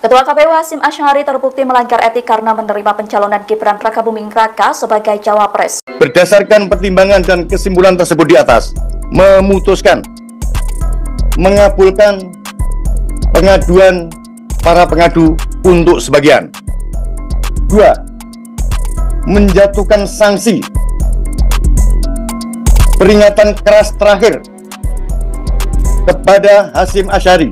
Ketua KPU Hasyim Asy'ari terbukti melanggar etik karena menerima pencalonan Gibran Rakabuming Raka sebagai Cawapres. Berdasarkan pertimbangan dan kesimpulan tersebut di atas, memutuskan mengabulkan pengaduan para pengadu untuk sebagian. 2. Menjatuhkan sanksi peringatan keras terakhir kepada Hasyim Asy'ari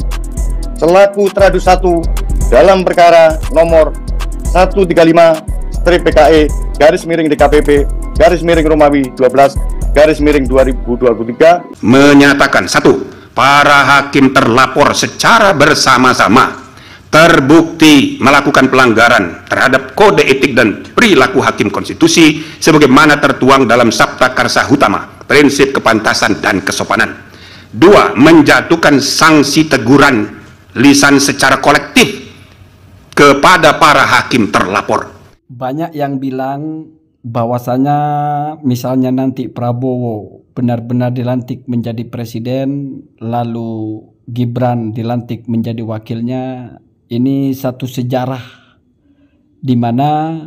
selaku teradu 1 dalam perkara nomor 135/PKE/DKPP/Romawi 12/2023 menyatakan 1. Para hakim terlapor secara bersama-sama terbukti melakukan pelanggaran terhadap kode etik dan perilaku hakim konstitusi sebagaimana tertuang dalam Sabta Karsa Utama, prinsip kepantasan dan kesopanan. 2. Menjatuhkan sanksi teguran lisan secara kolektif kepada para hakim terlapor. Banyak yang bilang bahwasanya misalnya nanti Prabowo benar-benar dilantik menjadi presiden, lalu Gibran dilantik menjadi wakilnya. Ini satu sejarah di mana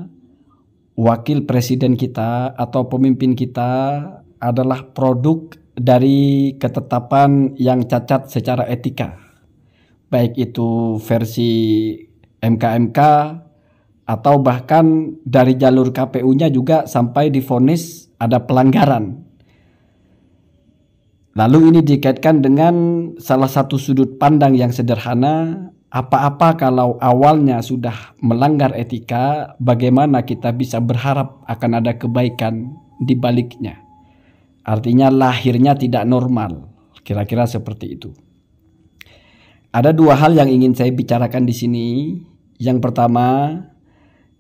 wakil presiden kita atau pemimpin kita adalah produk dari ketetapan yang cacat secara etika, baik itu versi MK-MK atau bahkan dari jalur KPU-nya juga sampai divonis ada pelanggaran. Lalu ini dikaitkan dengan salah satu sudut pandang yang sederhana, apa-apa kalau awalnya sudah melanggar etika, bagaimana kita bisa berharap akan ada kebaikan di baliknya. Artinya lahirnya tidak normal, kira-kira seperti itu. Ada dua hal yang ingin saya bicarakan di sini. Yang pertama,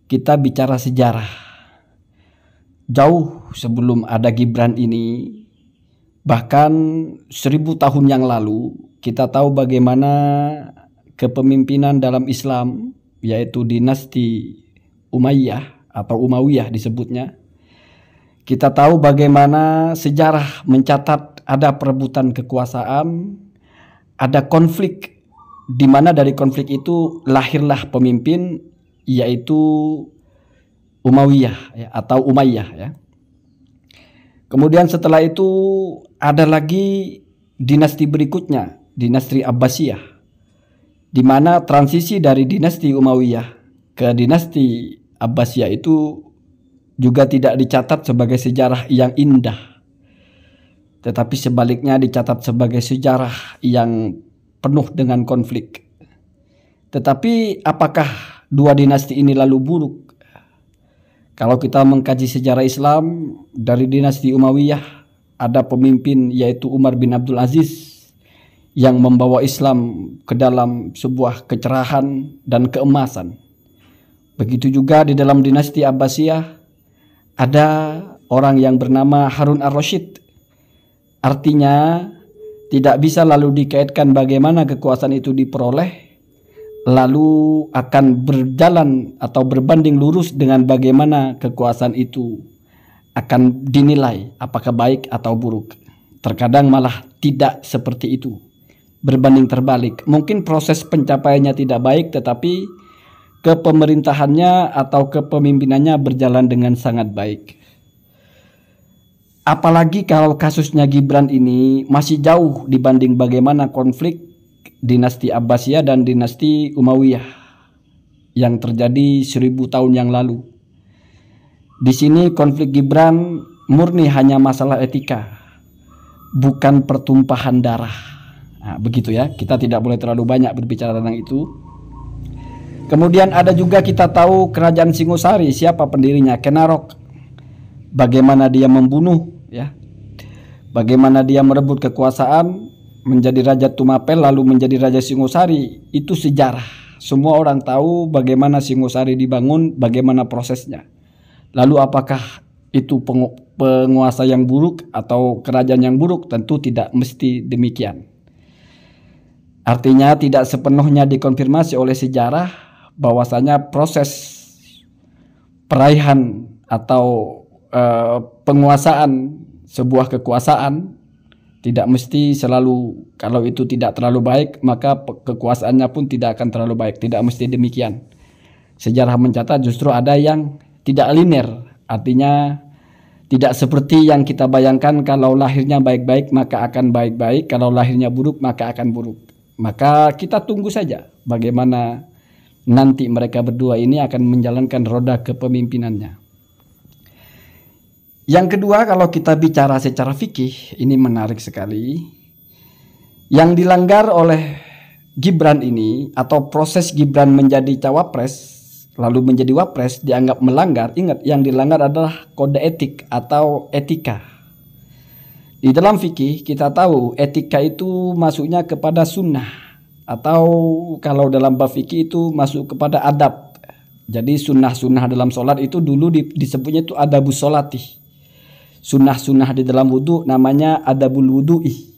kita bicara sejarah. Jauh sebelum ada Gibran ini, bahkan 1000 tahun yang lalu, kita tahu bagaimana kepemimpinan dalam Islam, yaitu dinasti Umayyah atau Umayyah disebutnya. Kita tahu bagaimana sejarah mencatat ada perebutan kekuasaan, ada konflik, di mana dari konflik itu lahirlah pemimpin, yaitu Umayyah ya, atau Umayyah ya. Kemudian setelah itu ada lagi dinasti berikutnya, dinasti Abbasiyah, di mana transisi dari dinasti Umayyah ke dinasti Abbasiyah itu juga tidak dicatat sebagai sejarah yang indah, tetapi sebaliknya dicatat sebagai sejarah yang penuh dengan konflik. Tetapi apakah dua dinasti ini lalu buruk? Kalau kita mengkaji sejarah Islam, dari dinasti Umayyah ada pemimpin yaitu Umar bin Abdul Aziz yang membawa Islam ke dalam sebuah kecerahan dan keemasan. Begitu juga di dalam dinasti Abbasiyah ada orang yang bernama Harun ar-Rasyid. Artinya tidak bisa lalu dikaitkan bagaimana kekuasaan itu diperoleh, lalu akan berjalan atau berbanding lurus dengan bagaimana kekuasaan itu akan dinilai apakah baik atau buruk. Terkadang malah tidak seperti itu, berbanding terbalik. Mungkin proses pencapaiannya tidak baik, tetapi kepemerintahannya atau kepemimpinannya berjalan dengan sangat baik. Apalagi kalau kasusnya Gibran ini masih jauh dibanding bagaimana konflik dinasti Abbasiyah dan dinasti Umayyah yang terjadi 1000 tahun yang lalu. Di sini konflik Gibran murni hanya masalah etika, bukan pertumpahan darah. Nah, begitu ya, kita tidak boleh terlalu banyak berbicara tentang itu. Kemudian ada juga kita tahu kerajaan Singosari, siapa pendirinya? Kenarok. Bagaimana dia membunuh ya, bagaimana dia merebut kekuasaan, menjadi Raja Tumapel lalu menjadi Raja Singosari. Itu sejarah, semua orang tahu bagaimana Singosari dibangun, bagaimana prosesnya. Lalu apakah itu penguasa yang buruk atau kerajaan yang buruk? Tentu tidak mesti demikian. Artinya tidak sepenuhnya dikonfirmasi oleh sejarah bahwasanya proses peraihan atau penguasaan sebuah kekuasaan Tidak mesti selalu, kalau itu tidak terlalu baik, maka kekuasaannya pun tidak akan terlalu baik. Tidak mesti demikian. Sejarah mencatat justru ada yang tidak linear. Artinya tidak seperti yang kita bayangkan, kalau lahirnya baik-baik maka akan baik-baik, kalau lahirnya buruk maka akan buruk. Maka kita tunggu saja bagaimana nanti mereka berdua ini akan menjalankan roda kepemimpinannya. Yang kedua, kalau kita bicara secara fikih, ini menarik sekali. Yang dilanggar oleh Gibran ini, atau proses Gibran menjadi cawapres lalu menjadi wapres, dianggap melanggar. Ingat, yang dilanggar adalah kode etik atau etika. Di dalam fikih kita tahu etika itu masuknya kepada sunnah, atau kalau dalam bab fikih itu masuk kepada adab. Jadi sunnah-sunnah dalam sholat itu dulu disebutnya itu adabus sholati. Sunnah-sunnah di dalam wudhu namanya adabul wudhu'i,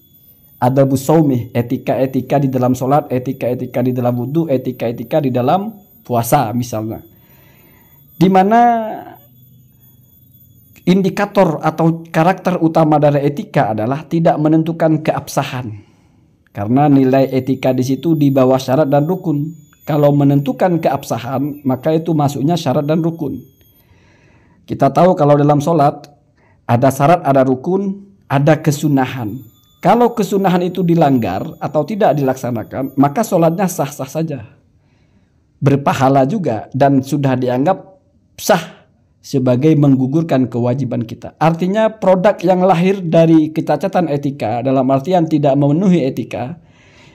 adabus saumih, etika-etika di dalam sholat, etika-etika di dalam wudhu, etika-etika di dalam puasa misalnya. Di mana indikator atau karakter utama dari etika adalah tidak menentukan keabsahan. Karena nilai etika di situ di bawah syarat dan rukun. Kalau menentukan keabsahan, maka itu masuknya syarat dan rukun. Kita tahu kalau dalam sholat ada syarat, ada rukun, ada kesunahan. Kalau kesunahan itu dilanggar atau tidak dilaksanakan, maka sholatnya sah-sah saja. Berpahala juga dan sudah dianggap sah sebagai menggugurkan kewajiban kita. Artinya produk yang lahir dari kecacatan etika, dalam artian tidak memenuhi etika,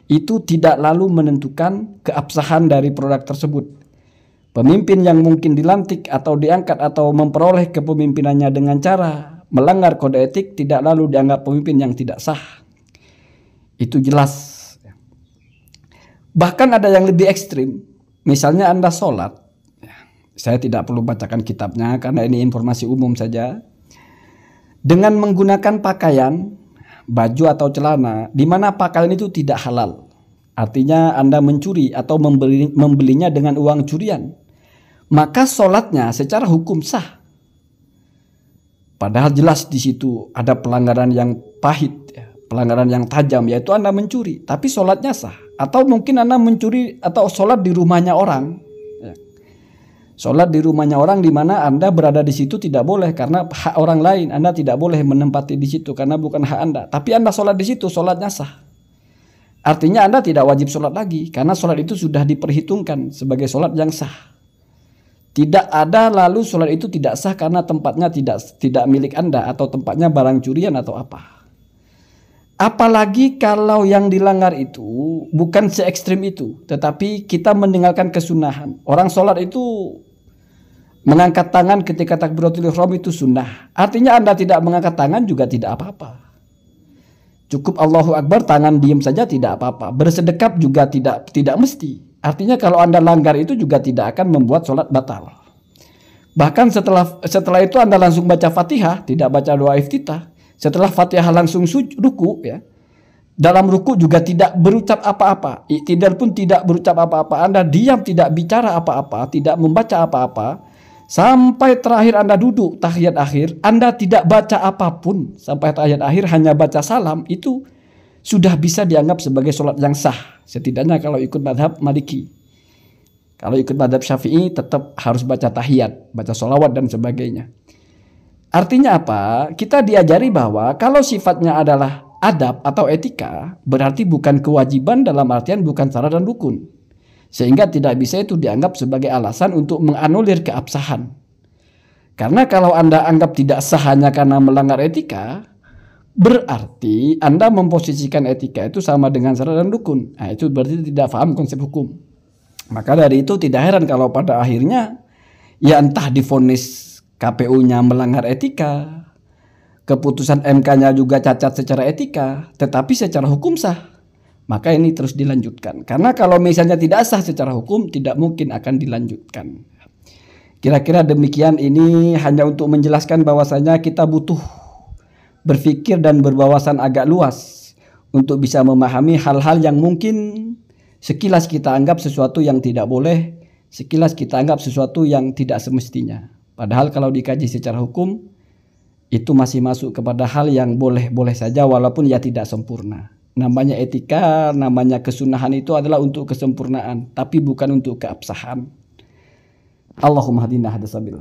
itu tidak lalu menentukan keabsahan dari produk tersebut. Pemimpin yang mungkin dilantik atau diangkat atau memperoleh kepemimpinannya dengan cara melanggar kode etik tidak lalu dianggap pemimpin yang tidak sah. Itu jelas. Bahkan ada yang lebih ekstrim. Misalnya Anda sholat. Saya tidak perlu bacakan kitabnya karena ini informasi umum saja. Dengan menggunakan pakaian, baju atau celana, di mana pakaian itu tidak halal. Artinya Anda mencuri atau membelinya dengan uang curian. Maka sholatnya secara hukum sah. Padahal jelas di situ ada pelanggaran yang pahit, pelanggaran yang tajam, yaitu Anda mencuri, tapi sholatnya sah. Atau mungkin Anda mencuri atau sholat di rumahnya orang, sholat di rumahnya orang di mana Anda berada di situ tidak boleh karena hak orang lain. Anda tidak boleh menempati di situ karena bukan hak Anda. Tapi Anda sholat di situ, sholatnya sah. Artinya Anda tidak wajib sholat lagi karena sholat itu sudah diperhitungkan sebagai sholat yang sah. Tidak ada lalu sholat itu tidak sah karena tempatnya tidak milik Anda atau tempatnya barang curian atau apa. Apalagi kalau yang dilanggar itu bukan se-ekstrim itu, tetapi kita meninggalkan kesunahan. Orang sholat itu mengangkat tangan ketika takbiratul ihram itu sunnah. Artinya Anda tidak mengangkat tangan juga tidak apa-apa. Cukup Allahu Akbar, tangan diam saja tidak apa-apa. Bersedekap juga tidak mesti. Artinya kalau Anda langgar itu juga tidak akan membuat sholat batal. Bahkan setelah itu Anda langsung baca Fatihah, tidak baca doa iftitah. Setelah Fatihah langsung ruku, ya. Dalam ruku juga tidak berucap apa-apa. Iktidal pun tidak berucap apa-apa. Anda diam, tidak bicara apa-apa, tidak membaca apa-apa. Sampai terakhir Anda duduk tahiyat akhir, Anda tidak baca apapun. Sampai tahiyat akhir hanya baca salam, itu sudah bisa dianggap sebagai sholat yang sah. Setidaknya kalau ikut madhab Maliki. Kalau ikut madhab Syafi'i tetap harus baca tahiyat, baca sholawat dan sebagainya. Artinya apa? Kita diajari bahwa kalau sifatnya adalah adab atau etika, berarti bukan kewajiban dalam artian bukan syarat dan rukun. Sehingga tidak bisa itu dianggap sebagai alasan untuk menganulir keabsahan. Karena kalau Anda anggap tidak sah hanya karena melanggar etika, berarti Anda memposisikan etika itu sama dengan syarat dan rukun. Nah, itu berarti tidak paham konsep hukum. Maka dari itu tidak heran kalau pada akhirnya ya entah divonis KPU-nya melanggar etika, keputusan MK-nya juga cacat secara etika, tetapi secara hukum sah. Maka ini terus dilanjutkan. Karena kalau misalnya tidak sah secara hukum, tidak mungkin akan dilanjutkan. Kira-kira demikian, ini hanya untuk menjelaskan bahwasanya kita butuh berpikir dan berwawasan agak luas untuk bisa memahami hal-hal yang mungkin sekilas kita anggap sesuatu yang tidak boleh, sekilas kita anggap sesuatu yang tidak semestinya. Padahal kalau dikaji secara hukum, itu masih masuk kepada hal yang boleh-boleh saja walaupun ya tidak sempurna. Namanya etika, namanya kesunahan itu adalah untuk kesempurnaan, tapi bukan untuk keabsahan. Allahumma hadina hadasabil.